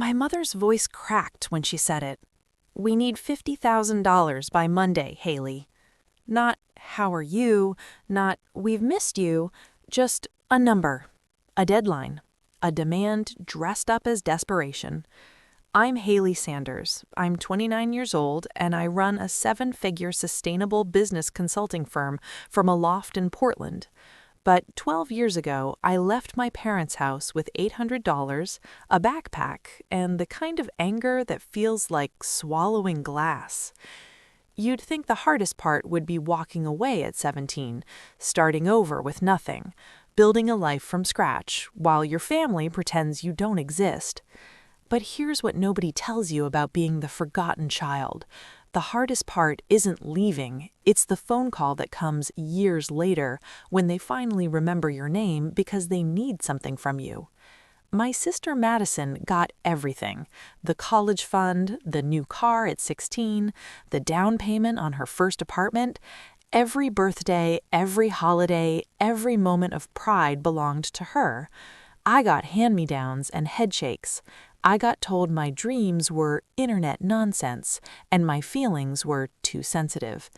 My mother's voice cracked when she said it. "We need $50,000 by Monday, Haley." Not, "How are you?" Not, "We've missed you." Just a number. A deadline. A demand dressed up as desperation. I'm Haley Sanders. I'm 29 years old, and I run a 7-figure sustainable business consulting firm from a loft in Portland. But 12 years ago, I left my parents' house with $800, a backpack, and the kind of anger that feels like swallowing glass. You'd think the hardest part would be walking away at 17, starting over with nothing, building a life from scratch, while your family pretends you don't exist. But here's what nobody tells you about being the forgotten child. The hardest part isn't leaving, it's the phone call that comes years later when they finally remember your name because they need something from you. My sister Madison got everything: the college fund, the new car at 16, the down payment on her first apartment. Every birthday, every holiday, every moment of pride belonged to her. I got hand-me-downs and headshakes. I got told my dreams were internet nonsense and my feelings were too sensitive.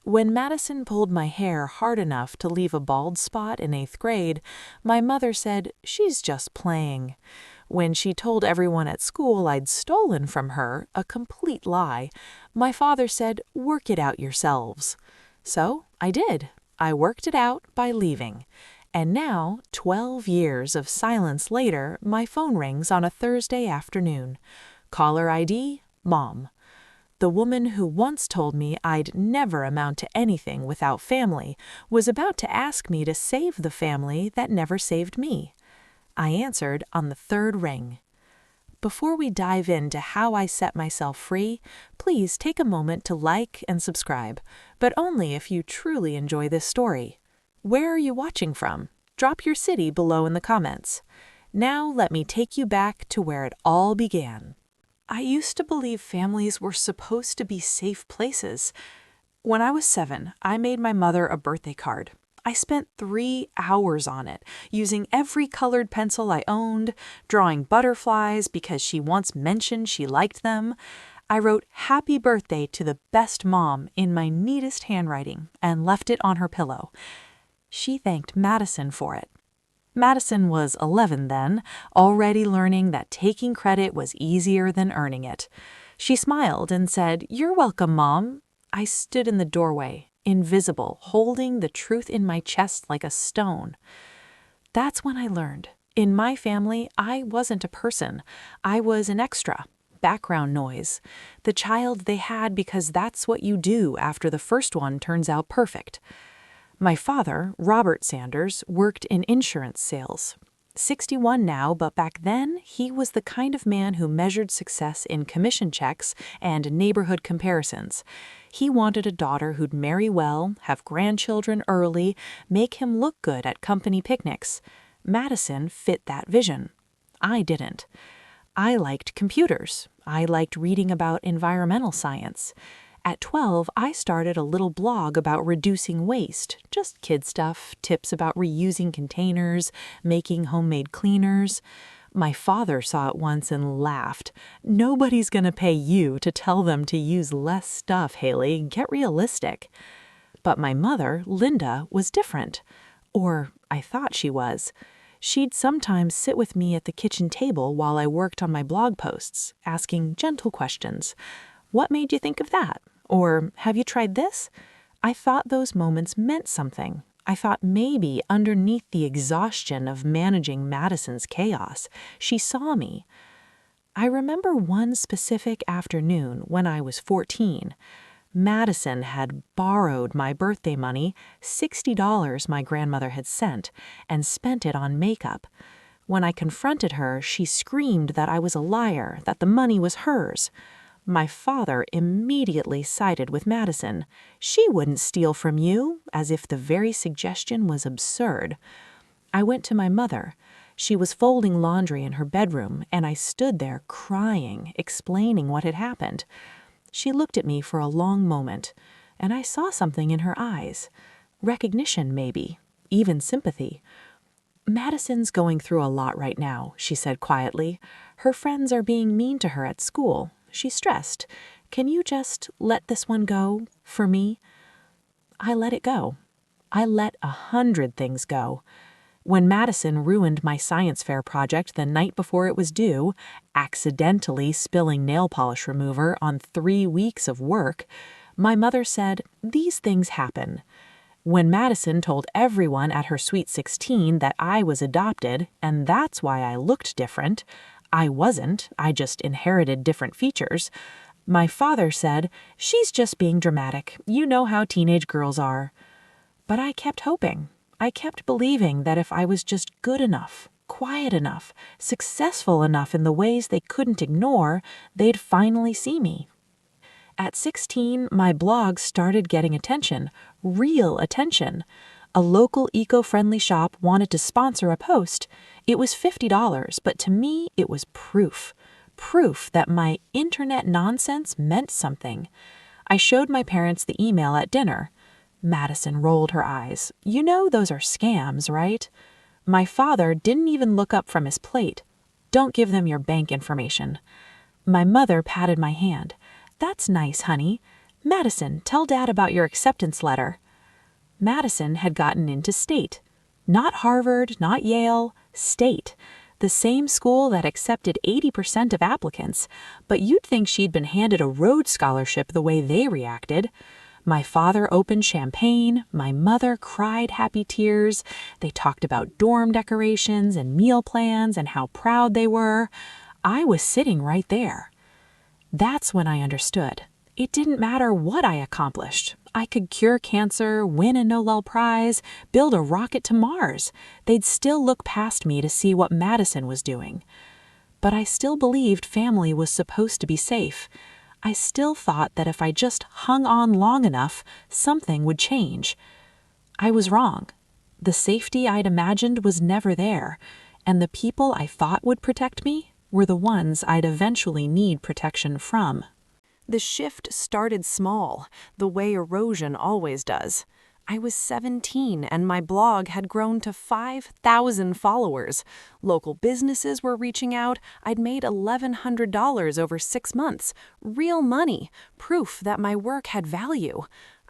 When Madison pulled my hair hard enough to leave a bald spot in 8th grade, my mother said, "She's just playing." When she told everyone at school I'd stolen from her, a complete lie, my father said, "Work it out yourselves." So I did. I worked it out by leaving. And now, 12 years of silence later, my phone rings on a Thursday afternoon. Caller ID, Mom. The woman who once told me I'd never amount to anything without family was about to ask me to save the family that never saved me. I answered on the third ring. Before we dive into how I set myself free, please take a moment to like and subscribe, but only if you truly enjoy this story. Where are you watching from? Drop your city below in the comments. Now let me take you back to where it all began. I used to believe families were supposed to be safe places. When I was 7, I made my mother a birthday card. I spent 3 hours on it, using every colored pencil I owned, drawing butterflies because she once mentioned she liked them. I wrote "Happy Birthday to the best mom" in my neatest handwriting and left it on her pillow. She thanked Madison for it. Madison was 11 then, already learning that taking credit was easier than earning it. She smiled and said, "You're welcome, Mom." I stood in the doorway, invisible, holding the truth in my chest like a stone. That's when I learned. In my family, I wasn't a person. I was an extra, background noise, the child they had because that's what you do after the first one turns out perfect. My father, Robert Sanders, worked in insurance sales. 61 now, but back then, he was the kind of man who measured success in commission checks and neighborhood comparisons. He wanted a daughter who'd marry well, have grandchildren early, make him look good at company picnics. Madison fit that vision. I didn't. I liked computers. I liked reading about environmental science. At 12, I started a little blog about reducing waste, just kid stuff, tips about reusing containers, making homemade cleaners. My father saw it once and laughed. "Nobody's gonna pay you to tell them to use less stuff, Haley. Get realistic." But my mother, Linda, was different. Or I thought she was. She'd sometimes sit with me at the kitchen table while I worked on my blog posts, asking gentle questions. "What made you think of that?" Or, "Have you tried this?" I thought those moments meant something. I thought maybe underneath the exhaustion of managing Madison's chaos, she saw me. I remember one specific afternoon when I was 14. Madison had borrowed my birthday money, $60 my grandmother had sent, and spent it on makeup. When I confronted her, she screamed that I was a liar, that the money was hers. My father immediately sided with Madison. "She wouldn't steal from you," as if the very suggestion was absurd. I went to my mother. She was folding laundry in her bedroom, and I stood there crying, explaining what had happened. She looked at me for a long moment, and I saw something in her eyes. Recognition, maybe, even sympathy. Madison's going through a lot right now, she said quietly. Her friends are being mean to her at school. She's stressed. Can you just let this one go for me? I let it go. I let 100 things go. When Madison ruined my science fair project the night before it was due, accidentally spilling nail polish remover on 3 weeks of work, my mother said, "These things happen." When Madison told everyone at her Sweet 16 that I was adopted, and that's why I looked different, I wasn't, I just inherited different features, my father said, "She's just being dramatic. You know how teenage girls are." But I kept hoping. I kept believing that if I was just good enough, quiet enough, successful enough in the ways they couldn't ignore, they'd finally see me. At 16, my blog started getting attention, real attention. A local eco-friendly shop wanted to sponsor a post. It was $50, but to me, it was proof. Proof that my internet nonsense meant something. I showed my parents the email at dinner. Madison rolled her eyes. "You know those are scams, right?" My father didn't even look up from his plate. "Don't give them your bank information." My mother patted my hand. "That's nice, honey. Madison, tell Dad about your acceptance letter." Madison had gotten into State. Not Harvard, not Yale, State. The same school that accepted 80% of applicants, but you'd think she'd been handed a Rhodes Scholarship the way they reacted. My father opened champagne, my mother cried happy tears. They talked about dorm decorations and meal plans and how proud they were. I was sitting right there. That's when I understood. It didn't matter what I accomplished. I could cure cancer, win a Nobel Prize, build a rocket to Mars. They'd still look past me to see what Madison was doing. But I still believed family was supposed to be safe. I still thought that if I just hung on long enough, something would change. I was wrong. The safety I'd imagined was never there, and the people I thought would protect me were the ones I'd eventually need protection from. The shift started small, the way erosion always does. I was 17 and my blog had grown to 5,000 followers. Local businesses were reaching out. I'd made $1,100 over 6 months. Real money, proof that my work had value.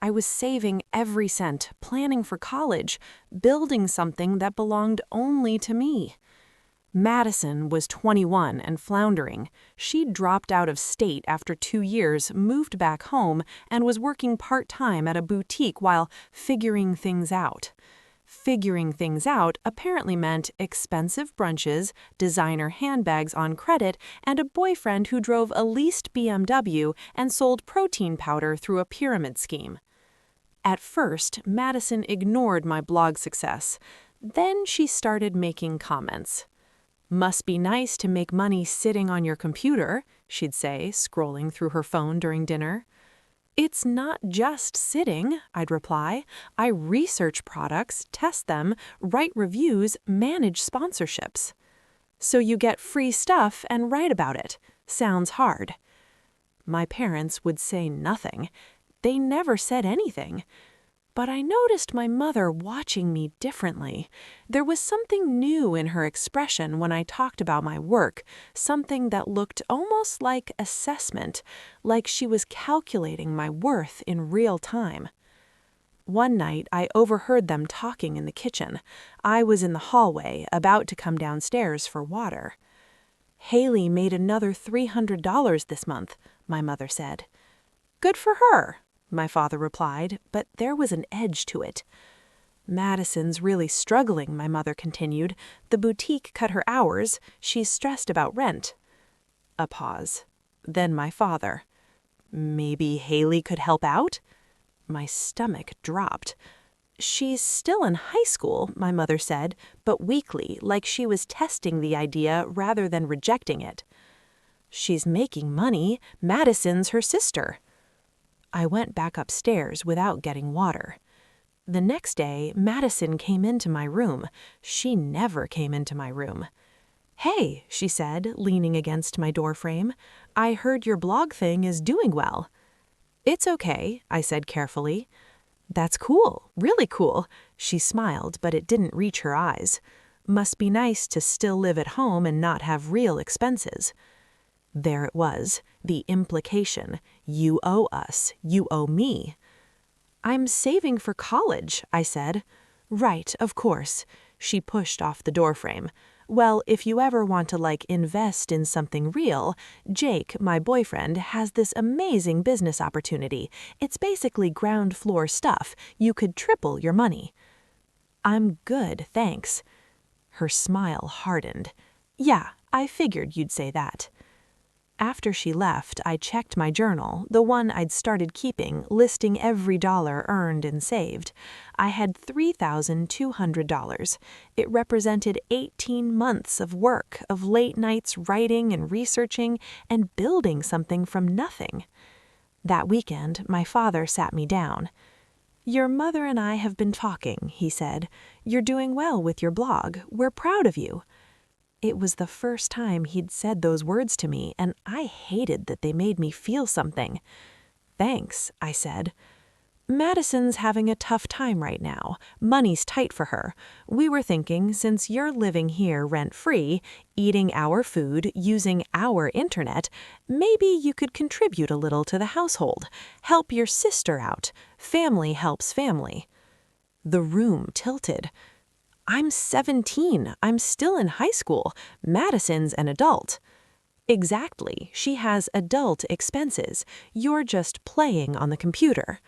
I was saving every cent, planning for college, building something that belonged only to me. Madison was 21 and floundering. She'd dropped out of state after 2 years, moved back home, and was working part-time at a boutique while figuring things out. Figuring things out apparently meant expensive brunches, designer handbags on credit, and a boyfriend who drove a leased BMW and sold protein powder through a pyramid scheme. At first, Madison ignored my blog success. Then she started making comments. "Must be nice to make money sitting on your computer," she'd say, scrolling through her phone during dinner. "It's not just sitting," I'd reply. "I research products, test them, write reviews, manage sponsorships." "So you get free stuff and write about it. Sounds hard." My parents would say nothing. They never said anything. But I noticed my mother watching me differently. There was something new in her expression when I talked about my work, something that looked almost like assessment, like she was calculating my worth in real time. One night, I overheard them talking in the kitchen. I was in the hallway, about to come downstairs for water. "Haley made another $300 this month," my mother said. "Good for her," my father replied, but there was an edge to it. "Madison's really struggling," my mother continued. "The boutique cut her hours. She's stressed about rent." A pause. Then my father. "Maybe Haley could help out?" My stomach dropped. "She's still in high school," my mother said, but weakly, like she was testing the idea rather than rejecting it. "She's making money. Madison's her sister." I went back upstairs without getting water. The next day, Madison came into my room. She never came into my room. "Hey," she said, leaning against my doorframe, "I heard your blog thing is doing well." "It's okay," I said carefully. "That's cool, really cool." She smiled, but it didn't reach her eyes. Must be nice to still live at home and not have real expenses. There it was, the implication. You owe us. You owe me. I'm saving for college, I said. Right, of course. She pushed off the doorframe. Well, if you ever want to invest in something real, Jake, my boyfriend, has this amazing business opportunity. It's basically ground floor stuff. You could triple your money. I'm good, thanks. Her smile hardened. Yeah, I figured you'd say that. After she left, I checked my journal, the one I'd started keeping, listing every dollar earned and saved. I had $3,200. It represented 18 months of work, of late nights writing and researching and building something from nothing. That weekend, my father sat me down. Your mother and I have been talking, he said. You're doing well with your blog. We're proud of you. It was the first time he'd said those words to me, and I hated that they made me feel something. Thanks, I said. Madison's having a tough time right now. Money's tight for her. We were thinking, since you're living here rent-free, eating our food, using our internet, maybe you could contribute a little to the household. Help your sister out. Family helps family. The room tilted. I'm 17. I'm still in high school. Madison's an adult. Exactly. She has adult expenses. You're just playing on the computer.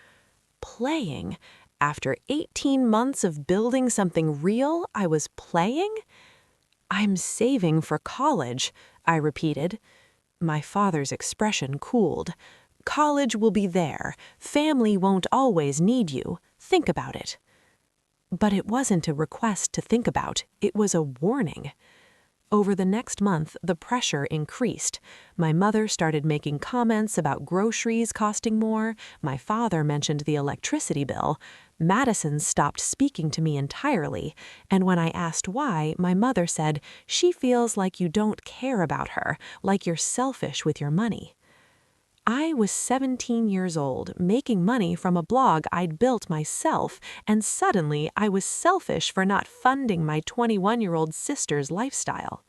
Playing? After 18 months of building something real, I was playing? I'm saving for college, I repeated. My father's expression cooled. College will be there. Family won't always need you. Think about it. But it wasn't a request to think about. It was a warning. Over the next month, the pressure increased. My mother started making comments about groceries costing more. My father mentioned the electricity bill. Madison stopped speaking to me entirely. And when I asked why, my mother said, she feels like you don't care about her, like you're selfish with your money. I was 17 years old, making money from a blog I'd built myself, and suddenly I was selfish for not funding my 21-year-old sister's lifestyle.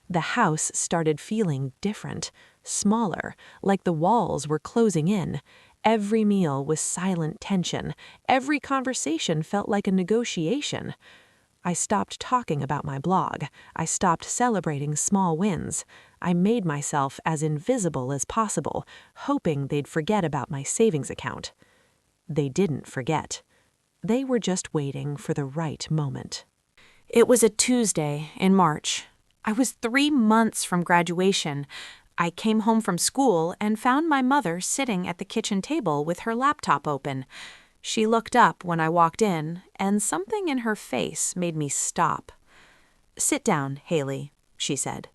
The house started feeling different, smaller, like the walls were closing in. Every meal was silent tension. Every conversation felt like a negotiation. I stopped talking about my blog. I stopped celebrating small wins. I made myself as invisible as possible, hoping they'd forget about my savings account. They didn't forget. They were just waiting for the right moment. It was a Tuesday in March. I was 3 months from graduation. I came home from school and found my mother sitting at the kitchen table with her laptop open. She looked up when I walked in, and something in her face made me stop. "Sit down, Haley," she said.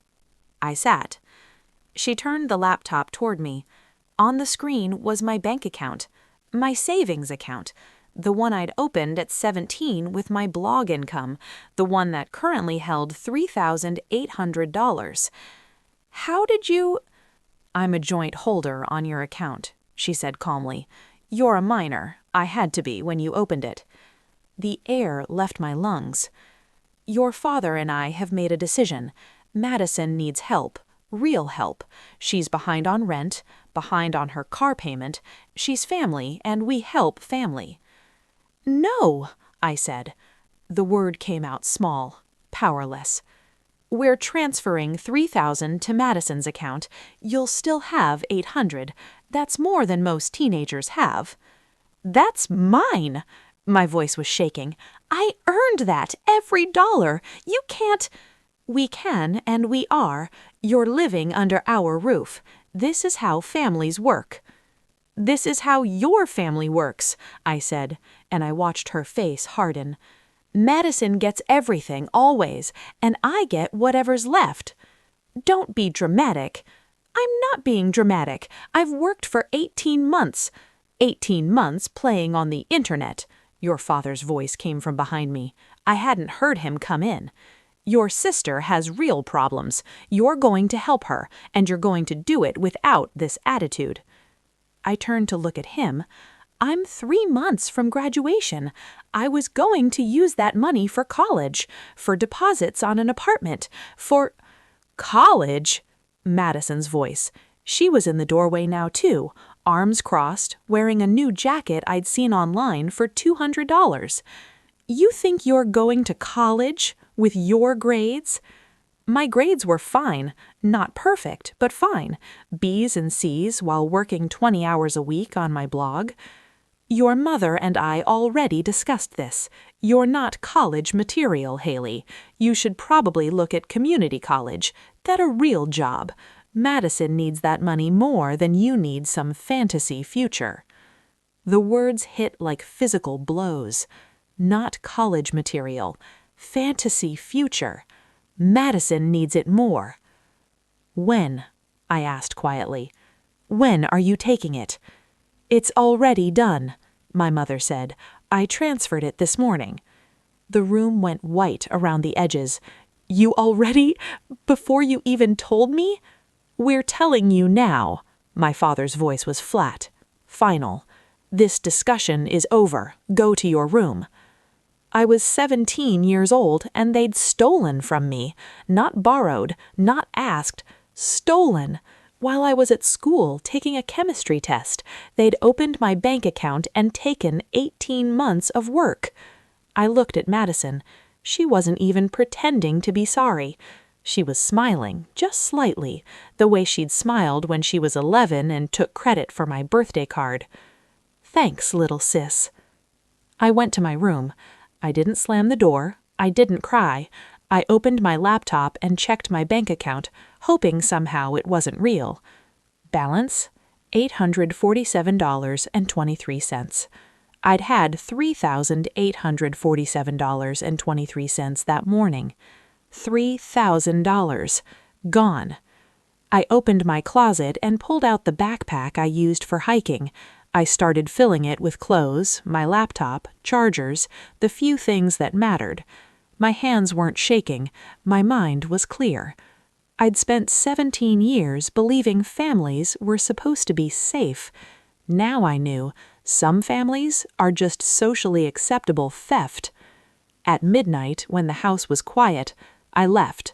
I sat. She turned the laptop toward me. On the screen was my bank account, my savings account, the one I'd opened at 17 with my blog income, the one that currently held $3,800. "How did you—" "I'm a joint holder on your account," she said calmly. "You're a minor. I had to be when you opened it." The air left my lungs. "Your father and I have made a decision. Madison needs help, real help. She's behind on rent, behind on her car payment. She's family, and we help family." "No," I said. The word came out small, powerless. "We're transferring $3,000 to Madison's account. You'll still have $800. That's more than most teenagers have." "That's mine!" My voice was shaking. "I earned that, every dollar. You can't—" "We can, and we are. You're living under our roof. This is how families work." "This is how your family works," I said, and I watched her face harden. "Madison gets everything, always, and I get whatever's left." "Don't be dramatic." "I'm not being dramatic. I've worked for 18 months. 18 months playing on the internet." Your father's voice came from behind me. I hadn't heard him come in. "Your sister has real problems. You're going to help her, and you're going to do it without this attitude." I turned to look at him. I'm 3 months from graduation. I was going to use that money for college, for deposits on an apartment, for college. Madison's voice. She was in the doorway now, too, arms crossed, wearing a new jacket I'd seen online for $200. You think you're going to college with your grades? My grades were fine, not perfect, but fine. B's and C's while working 20 hours a week on my blog. Your mother and I already discussed this. You're not college material, Haley. You should probably look at community college. Get a real job. Madison needs that money more than you need some fantasy future. The words hit like physical blows. Not college material. Fantasy future. Madison needs it more. When? I asked quietly. When are you taking it? It's already done, my mother said. I transferred it this morning. The room went white around the edges. You already? Before you even told me? We're telling you now. My father's voice was flat, final. This discussion is over. Go to your room. I was 17 years old and they'd stolen from me. Not borrowed, not asked, stolen. While I was at school taking a chemistry test, they'd opened my bank account and taken 18 months of work. I looked at Madison. She wasn't even pretending to be sorry. She was smiling, just slightly, the way she'd smiled when she was 11 and took credit for my birthday card. Thanks, little sis. I went to my room. I didn't slam the door. I didn't cry. I opened my laptop and checked my bank account, hoping somehow it wasn't real. Balance? $847.23. I'd had $3,847.23 that morning. $3,000. Gone. I opened my closet and pulled out the backpack I used for hiking. I started filling it with clothes, my laptop, chargers, the few things that mattered. My hands weren't shaking. My mind was clear. I'd spent 17 years believing families were supposed to be safe. Now I knew some families are just socially acceptable theft. At midnight, when the house was quiet, I left.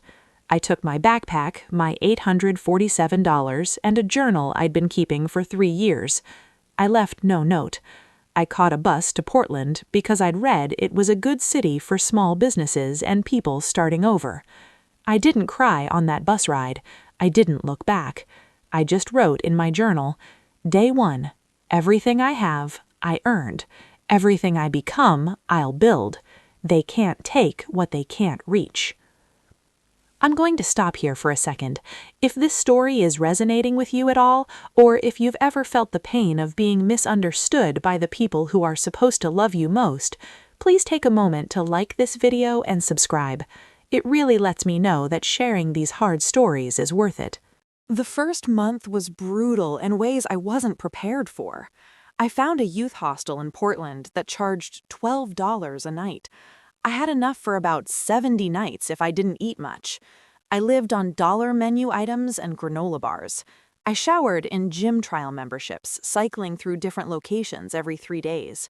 I took my backpack, my $847, and a journal I'd been keeping for 3 years. I left no note. I caught a bus to Portland because I'd read it was a good city for small businesses and people starting over. I didn't cry on that bus ride. I didn't look back. I just wrote in my journal, Day 1, everything I have, I earned. Everything I become, I'll build. They can't take what they can't reach. I'm going to stop here for a second. If this story is resonating with you at all, or if you've ever felt the pain of being misunderstood by the people who are supposed to love you most, please take a moment to like this video and subscribe. It really lets me know that sharing these hard stories is worth it. The first month was brutal in ways I wasn't prepared for. I found a youth hostel in Portland that charged $12 a night. I had enough for about 70 nights if I didn't eat much. I lived on dollar menu items and granola bars. I showered in gym trial memberships, cycling through different locations every 3 days.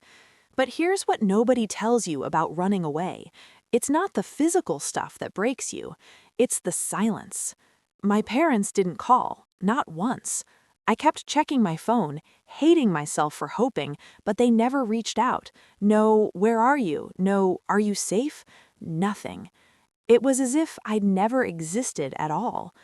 But here's what nobody tells you about running away. It's not the physical stuff that breaks you. It's the silence. My parents didn't call, not once. I kept checking my phone, hating myself for hoping, but they never reached out. No, where are you? No, are you safe? Nothing. It was as if I'd never existed at all.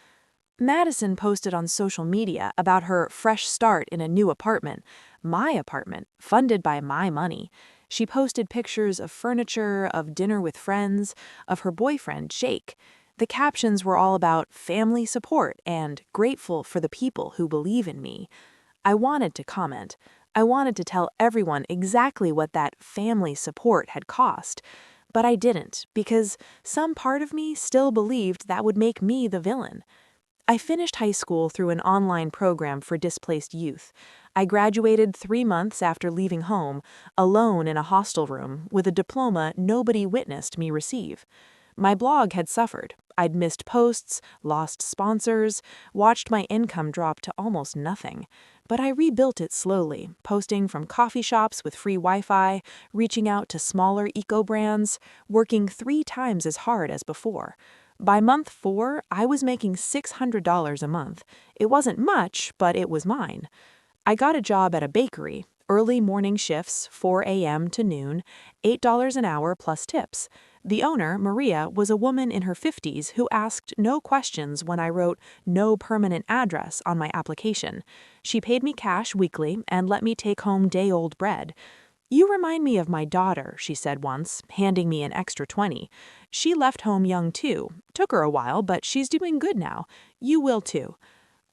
Madison posted on social media about her fresh start in a new apartment, my apartment, funded by my money. She posted pictures of furniture, of dinner with friends, of her boyfriend, Jake. The captions were all about family support and grateful for the people who believe in me. I wanted to comment. I wanted to tell everyone exactly what that family support had cost. But I didn't, because some part of me still believed that would make me the villain. I finished high school through an online program for displaced youth. I graduated 3 months after leaving home, alone in a hostel room, with a diploma nobody witnessed me receive. My blog had suffered. I'd missed posts, lost sponsors, watched my income drop to almost nothing. But I rebuilt it slowly, posting from coffee shops with free Wi-Fi, reaching out to smaller eco-brands, working 3 times as hard as before. By month 4, I was making $600 a month. It wasn't much, but it was mine. I got a job at a bakery, early morning shifts, 4 a.m. to noon, $8 an hour plus tips. The owner, Maria, was a woman in her 50s who asked no questions when I wrote "no permanent address" on my application. She paid me cash weekly and let me take home day-old bread. "You remind me of my daughter," she said once, handing me an extra 20. "She left home young too. Took her a while, but she's doing good now. You will too."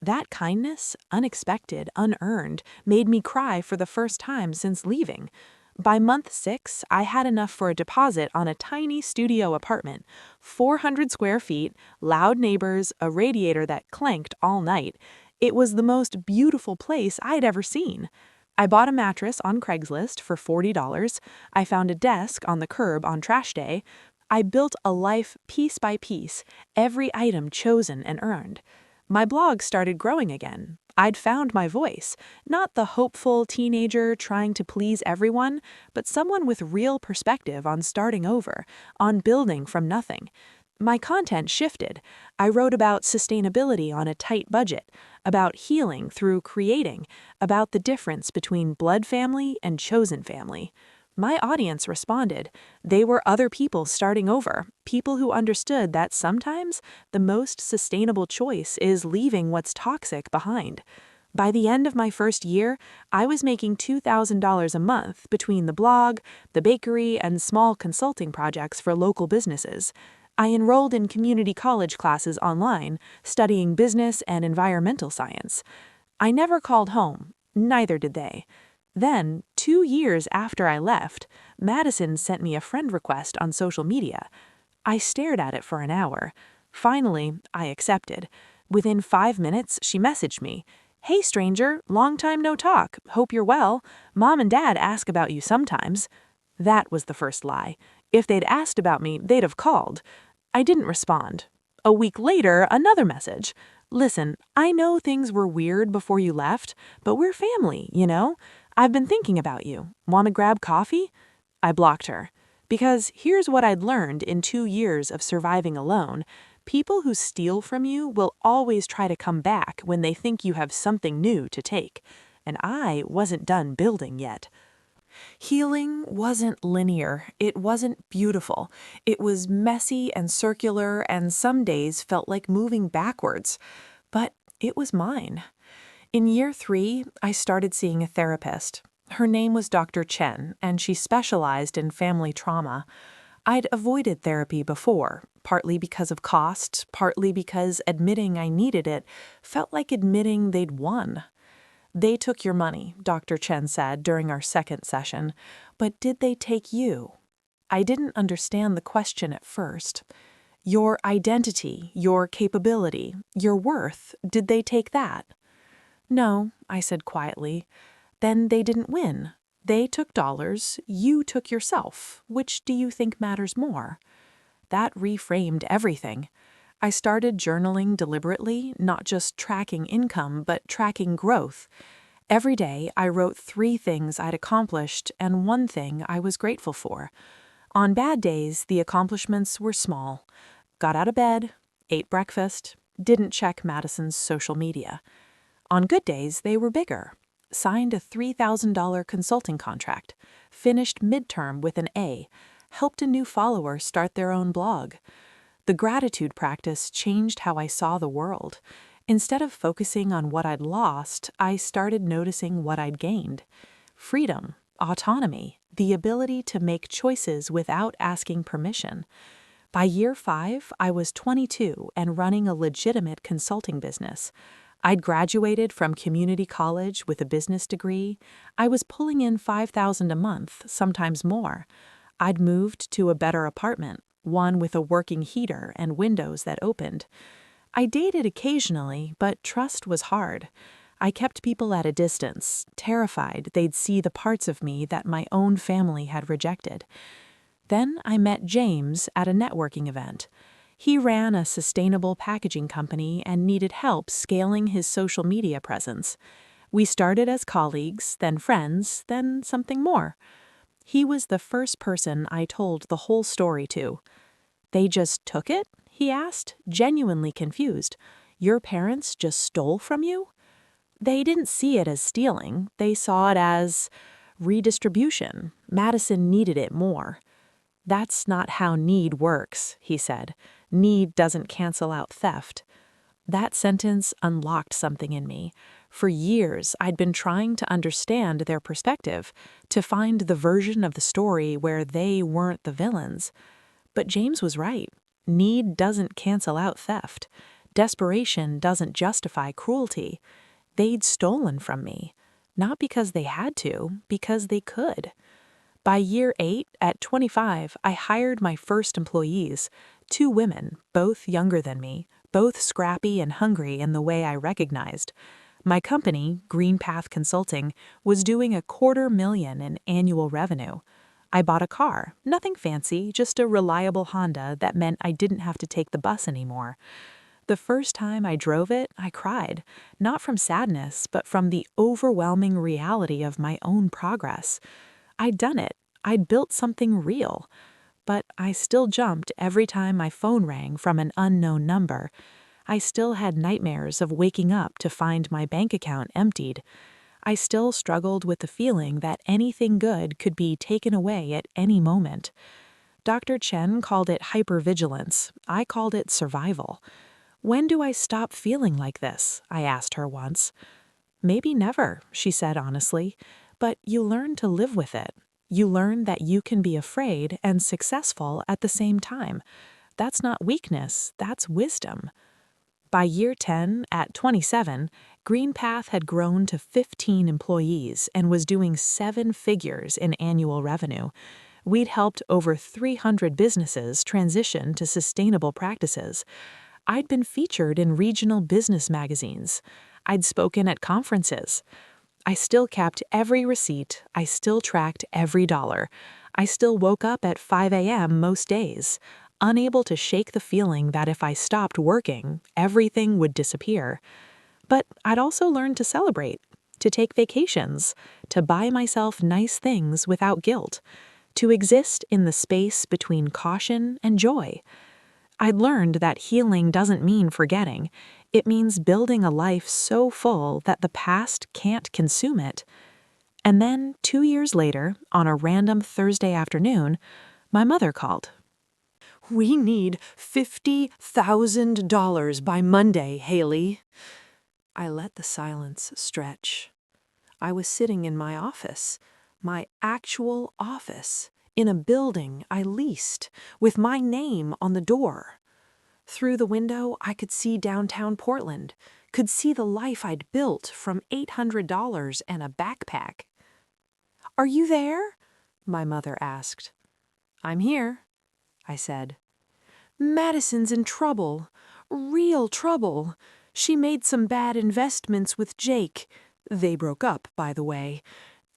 That kindness, unexpected, unearned, made me cry for the first time since leaving. By month 6, I had enough for a deposit on a tiny studio apartment, 400 square feet, loud neighbors, a radiator that clanked all night. It was the most beautiful place I'd ever seen. I bought a mattress on Craigslist for $40. I found a desk on the curb on trash day. I built a life piece by piece, every item chosen and earned. My blog started growing again. I'd found my voice, not the hopeful teenager trying to please everyone, but someone with real perspective on starting over, on building from nothing. My content shifted. I wrote about sustainability on a tight budget, about healing through creating, about the difference between blood family and chosen family. My audience responded. They were other people starting over, people who understood that sometimes the most sustainable choice is leaving what's toxic behind. By the end of my first year, I was making $2,000 a month between the blog, the bakery, and small consulting projects for local businesses. I enrolled in community college classes online, studying business and environmental science. I never called home, neither did they. Then, 2 years after I left, Madison sent me a friend request on social media. I stared at it for an hour. Finally, I accepted. Within 5 minutes, she messaged me. "Hey stranger, long time no talk. Hope you're well. Mom and Dad ask about you sometimes." That was the first lie. If they'd asked about me, they'd have called. I didn't respond. A week later, another message. "Listen, I know things were weird before you left, but we're family, you know? I've been thinking about you. Want to grab coffee?" I blocked her. Because here's what I'd learned in 2 years of surviving alone. People who steal from you will always try to come back when they think you have something new to take. And I wasn't done building yet. Healing wasn't linear. It wasn't beautiful. It was messy and circular, and some days felt like moving backwards. But it was mine. In year 3, I started seeing a therapist. Her name was Dr. Chen, and she specialized in family trauma. I'd avoided therapy before, partly because of cost, partly because admitting I needed it felt like admitting they'd won. "They took your money," Dr. Chen said during our second session, "but did they take you?" I didn't understand the question at first. Your identity, your capability, your worth, did they take that? "No," I said quietly. "Then they didn't win. They took dollars, you took yourself. Which do you think matters more?" That reframed everything. I started journaling deliberately, not just tracking income, but tracking growth. Every day, I wrote 3 things I'd accomplished and 1 thing I was grateful for. On bad days, the accomplishments were small. Got out of bed, ate breakfast, didn't check Madison's social media. On good days, they were bigger. Signed a $3,000 consulting contract, finished midterm with an A, helped a new follower start their own blog. The gratitude practice changed how I saw the world. Instead of focusing on what I'd lost, I started noticing what I'd gained. Freedom, autonomy, the ability to make choices without asking permission. By year 5, I was 22 and running a legitimate consulting business. I'd graduated from community college with a business degree. I was pulling in $5,000 a month, sometimes more. I'd moved to a better apartment, one with a working heater and windows that opened. I dated occasionally, but trust was hard. I kept people at a distance, terrified they'd see the parts of me that my own family had rejected. Then I met James at a networking event. He ran a sustainable packaging company and needed help scaling his social media presence. We started as colleagues, then friends, then something more. He was the first person I told the whole story to. "They just took it?" he asked, genuinely confused. "Your parents just stole from you?" They didn't see it as stealing. They saw it as redistribution. Madison needed it more. "That's not how need works," he said. "Need doesn't cancel out theft." That sentence unlocked something in me. For years, I'd been trying to understand their perspective, to find the version of the story where they weren't the villains. But James was right. Need doesn't cancel out theft. Desperation doesn't justify cruelty. They'd stolen from me. Not because they had to, because they could. By year 8, at 25, I hired my first employees, 2 women, both younger than me, both scrappy and hungry in the way I recognized. My company, Green Path Consulting, was doing $250,000 in annual revenue. I bought a car, nothing fancy, just a reliable Honda that meant I didn't have to take the bus anymore. The first time I drove it, I cried, not from sadness, but from the overwhelming reality of my own progress. I'd done it. I'd built something real. But I still jumped every time my phone rang from an unknown number. I still had nightmares of waking up to find my bank account emptied. I still struggled with the feeling that anything good could be taken away at any moment. Dr. Chen called it hypervigilance. I called it survival. "When do I stop feeling like this?" I asked her once. "Maybe never," she said honestly, "but you learn to live with it. You learn that you can be afraid and successful at the same time. That's not weakness, that's wisdom." By year 10, at 27, GreenPath had grown to 15 employees and was doing 7 figures in annual revenue. We'd helped over 300 businesses transition to sustainable practices. I'd been featured in regional business magazines. I'd spoken at conferences. I still kept every receipt. I still tracked every dollar. I still woke up at 5 a.m. most days, unable to shake the feeling that if I stopped working, everything would disappear. But I'd also learned to celebrate, to take vacations, to buy myself nice things without guilt, to exist in the space between caution and joy. I'd learned that healing doesn't mean forgetting. It means building a life so full that the past can't consume it. And then, 2 years later, on a random Thursday afternoon, my mother called. "We need $50,000 by Monday, Haley." I let the silence stretch. I was sitting in my office, my actual office, in a building I leased, with my name on the door. Through the window, I could see downtown Portland, could see the life I'd built from $800 and a backpack. "Are you there?" my mother asked. "I'm here," I said. "Madison's in trouble, real trouble. She made some bad investments with Jake. They broke up, by the way.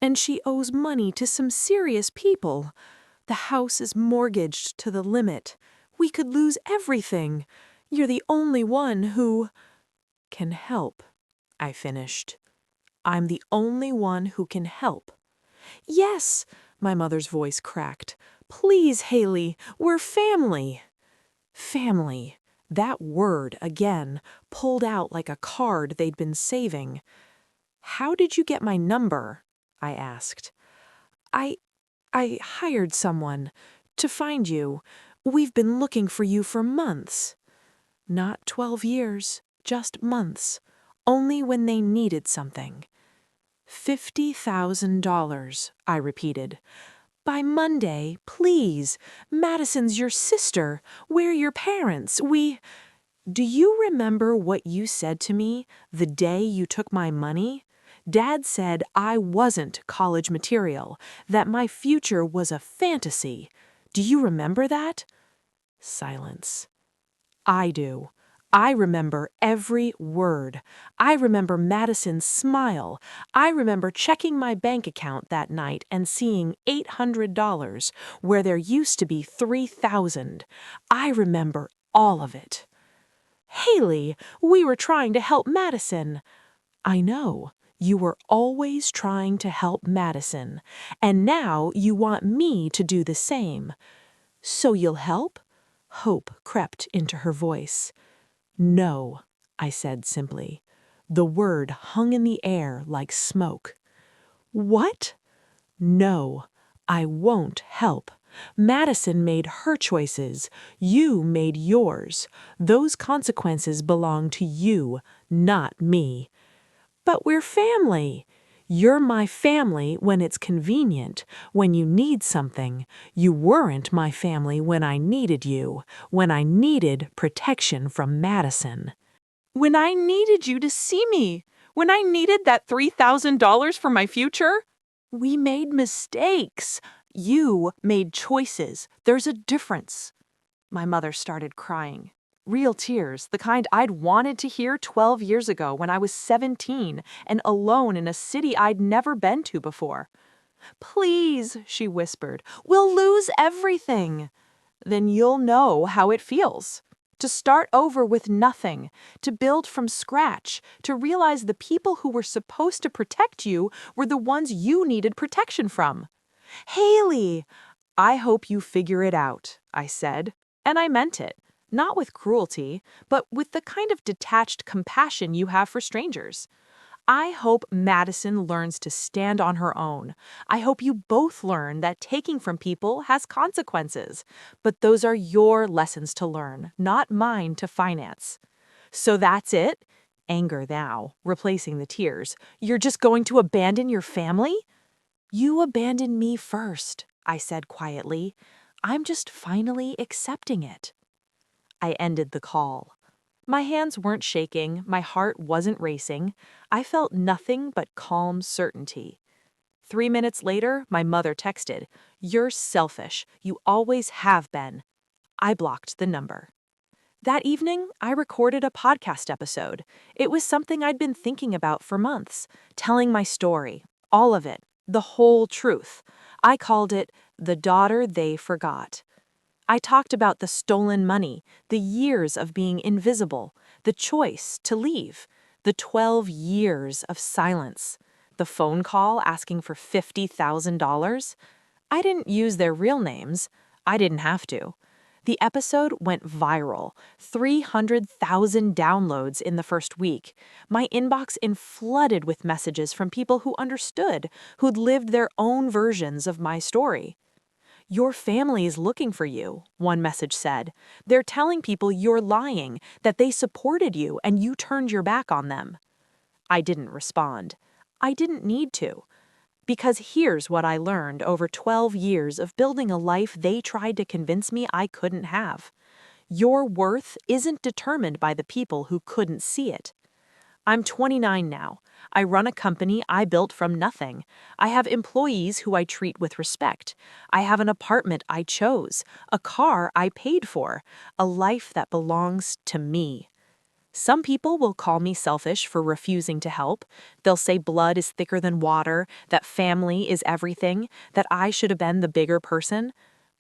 And she owes money to some serious people. The house is mortgaged to the limit. We could lose everything. You're the only one who can help," I finished. "I'm the only one who can help." "Yes," my mother's voice cracked. "Please, Haley, we're family." Family. That word, again, pulled out like a card they'd been saving. "How did you get my number?" I asked. I hired someone to find you. We've been looking for you for months." Not 12 years, just months. Only when they needed something. $50,000, I repeated. "By Monday, please. Madison's your sister. We're your parents. Do you remember what you said to me the day you took my money? Dad said I wasn't college material, that my future was a fantasy. Do you remember that?" Silence. "I do. I remember every word. I remember Madison's smile. I remember checking my bank account that night and seeing $800 where there used to be $3,000. I remember all of it. Haley, we were trying to help Madison. I know. You were always trying to help Madison, and now you want me to do the same. So you'll help? Hope crept into her voice. No, I said simply. The word hung in the air like smoke. What? No, I won't help. Madison made her choices. You made yours. Those consequences belong to you, not me. But we're family. You're my family when it's convenient, when you need something. You weren't my family when I needed you, when I needed protection from Madison. When I needed you to see me, when I needed that $3,000 for my future? We made mistakes. You made choices. There's a difference. My mother started crying. Real tears, the kind I'd wanted to hear 12 years ago when I was 17 and alone in a city I'd never been to before. Please, she whispered, we'll lose everything. Then you'll know how it feels. To start over with nothing, to build from scratch, to realize the people who were supposed to protect you were the ones you needed protection from. Haley, I hope you figure it out, I said, and I meant it. Not with cruelty, but with the kind of detached compassion you have for strangers. I hope Madison learns to stand on her own. I hope you both learn that taking from people has consequences. But those are your lessons to learn, not mine to finance. So that's it? Anger now, replacing the tears. You're just going to abandon your family? You abandoned me first, I said quietly. I'm just finally accepting it. I ended the call. My hands weren't shaking, my heart wasn't racing. I felt nothing but calm certainty. 3 minutes later, my mother texted, "You're selfish. You always have been." I blocked the number. That evening, I recorded a podcast episode. It was something I'd been thinking about for months, telling my story, all of it, the whole truth. I called it The Daughter They Forgot. I talked about the stolen money, the years of being invisible, the choice to leave, the 12 years of silence, the phone call asking for $50,000. I didn't use their real names. I didn't have to. The episode went viral, 300,000 downloads in the first week. My inbox flooded with messages from people who understood, who'd lived their own versions of my story. Your family is looking for you, one message said. They're telling people you're lying, that they supported you and you turned your back on them. I didn't respond. I didn't need to. Because here's what I learned over 12 years of building a life they tried to convince me I couldn't have. Your worth isn't determined by the people who couldn't see it. I'm 29 now. I run a company I built from nothing. I have employees who I treat with respect. I have an apartment I chose, a car I paid for, a life that belongs to me. Some people will call me selfish for refusing to help. They'll say blood is thicker than water, that family is everything, that I should have been the bigger person.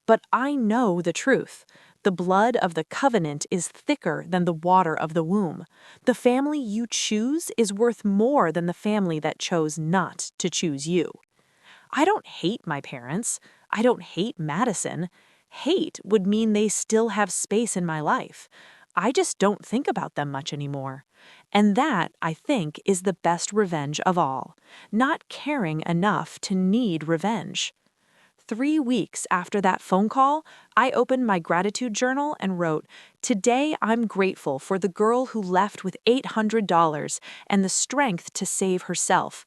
But I know the truth. The blood of the covenant is thicker than the water of the womb. The family you choose is worth more than the family that chose not to choose you. I don't hate my parents. I don't hate Madison. Hate would mean they still have space in my life. I just don't think about them much anymore. And that, I think, is the best revenge of all. Not caring enough to need revenge. 3 weeks after that phone call, I opened my gratitude journal and wrote, "Today I'm grateful for the girl who left with $800 and the strength to save herself.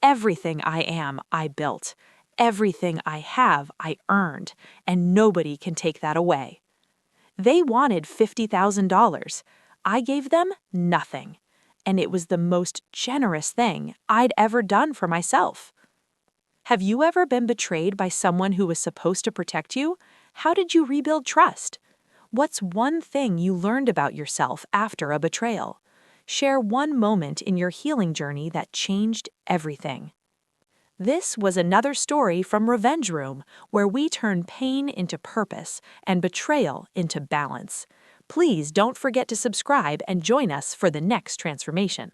Everything I am, I built. Everything I have, I earned, and nobody can take that away." They wanted $50,000. I gave them nothing. And it was the most generous thing I'd ever done for myself. Have you ever been betrayed by someone who was supposed to protect you? How did you rebuild trust? What's one thing you learned about yourself after a betrayal? Share one moment in your healing journey that changed everything. This was another story from Revenge Room, where we turn pain into purpose and betrayal into balance. Please don't forget to subscribe and join us for the next transformation.